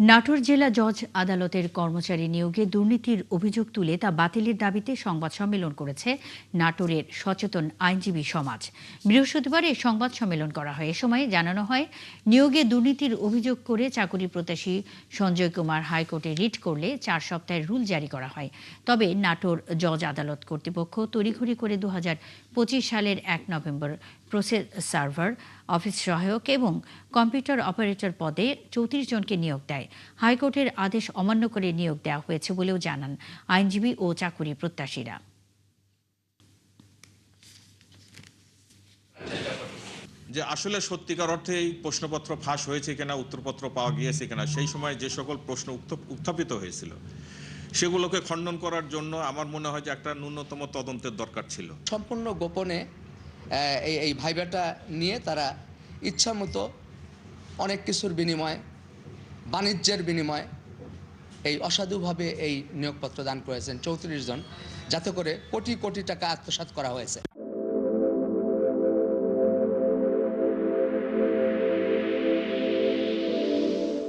নাটোর জেলা জজ আদালতের কর্মচারী নিয়োগে দুর্নীতির অভিযোগ তুলে তা বাতিলের দাবিতে সংবাদ সম্মেলন করেছে নাটোরের সচেতন আইনজীবী সমাজ। বৃহস্পতিবার এই সংবাদ সম্মেলন করা হয়। এ সময় জানানো হয়, নিয়োগে দুর্নীতির অভিযোগ করে চাকরি প্রত্যাশী সঞ্জয় কুমার হাইকোর্টে রিট করলে 4 সপ্তাহের রুল জারি করা হয়। তবে নাটোর জজ আদালত কর্তৃপক্ষ তড়িঘড়ি করে 2025 সালের 1 নভেম্বর প্রসেস সার্ভার, অফিস সহায়ক এবং কম্পিউটার অপারেটর পদে 34 জনকে নিয়োগ দেয়। হাইকোর্টের আদেশ অমান্য করে নিয়োগ দেওয়া হয়েছে বলেও জানান আইনজীবী ও চাকুরি প্রত্যাশীরা। যে আসলে সত্যিকার অর্থে এই প্রশ্নপত্র ফাঁস হয়েছে কিনা, উত্তরপত্র পাওয়া গিয়েছে কিনা, সেই সময় যে সকল প্রশ্ন উত্থাপিত হয়েছিল সেগুলোকে খণ্ডন করার জন্য আমার মনে হয় যে একটা ন্যূনতম তদন্তের দরকার ছিল। সম্পূর্ণ গোপনে এই ভাইবাটা নিয়ে তারা ইচ্ছামতো অনেক কিছুর বিনিময়, বাণিজ্যের বিনিময় এই অসাধুভাবে এই নিয়োগপত্র দান করেছেন 34 জন, যাতে করে কোটি কোটি টাকা আত্মসাৎ করা হয়েছে।